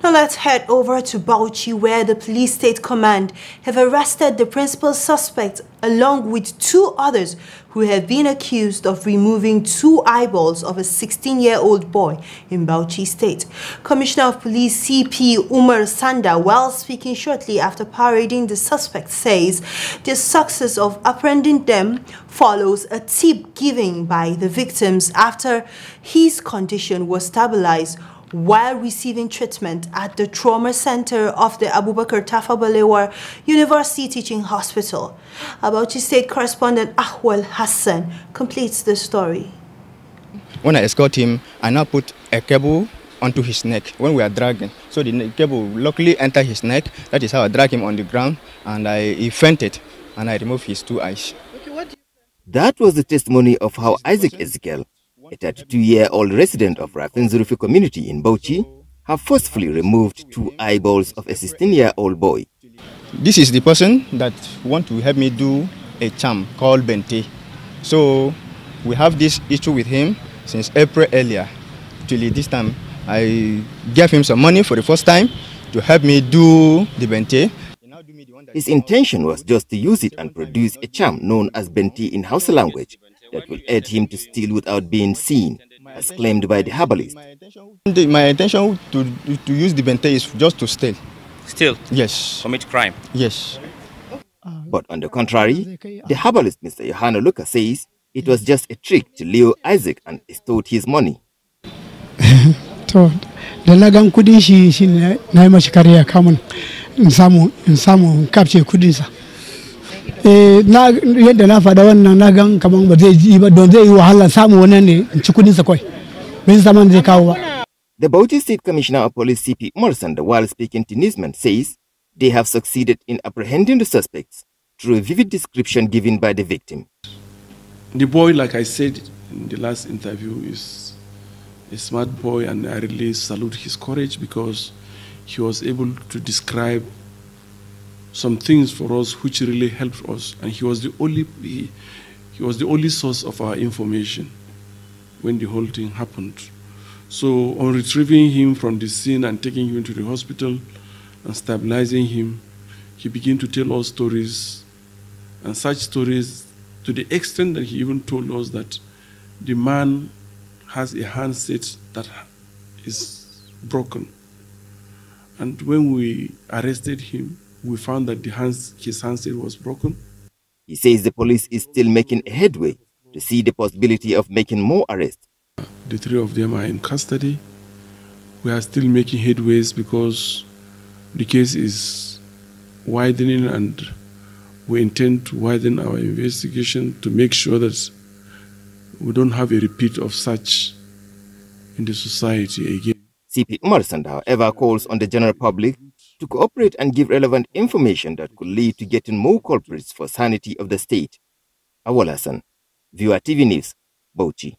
Now let's head over to Bauchi, where the police state command have arrested the principal suspect along with 2 others who have been accused of removing 2 eyeballs of a 16-year-old boy in Bauchi state. Commissioner of Police CP UMAR SANDA, while speaking shortly after parading the suspect, says the success of apprehending them follows a tip given by the victims after his condition was stabilized while receiving treatment at the trauma center of the Abubakar Tafawa Balewa University Teaching Hospital. Bauchi State correspondent Ahwal Hassan completes the story. When I escort him, I now put a cable onto his neck when we are dragging. So the cable luckily entered his neck. That is how I drag him on the ground, and he fainted, and I removed his 2 eyes. That was the testimony of how EZEKIEL, a 32-year-old resident of Rafinzurufi community in Bauchi, have forcefully removed 2 eyeballs of a 16-year-old boy. This is the person that want to help me do a charm called Bente. So we have this issue with him since April earlier. Till this time, I gave him some money for the first time to help me do the Bente. His intention was just to use it and produce a charm known as Bente in Hausa language that will aid him to steal without being seen, as claimed by the herbalist. My intention to use the Bente is just to steal. Steal? Yes. Commit crime? Yes. But on the contrary, the herbalist Mr. YOHANA LUKA says it was just a trick to lure Isaac and extort his money. Capture kudinsa. Na yadda na fada wannan na gan kaman ba zai ji ba don zai yi wahala samu wannan ne in ci kudin sa kai bin zaman zai kawo ba. The Bauchi State Commissioner of Police CP UMAR SANDA, while speaking to newsmen, says they have succeeded in apprehending the suspects through a vivid description given by the victim. The boy, like I said in the last interview, is a smart boy, and I really salute his courage because he was able to describe some things for us which really helped us, and he was the only source of our information when the whole thing happened. So on retrieving him from the scene and taking him to the hospital and stabilizing him, he began to tell us stories, and such stories to the extent that he even told us that the man has a handset that is broken. And when we arrested him, we found that his handset was broken. He says the police is still making a headway to see the possibility of making more arrests. The 3 of them are in custody. We are still making headways because the case is widening, and we intend to widen our investigation to make sure that we don't have a repeat of such in the society again. CP UMAR SANDA, however, calls on the general public to cooperate and give relevant information that could lead to getting more culprits for sanity of the state. Ahwal Hassan, Viewer TV News, Bauchi.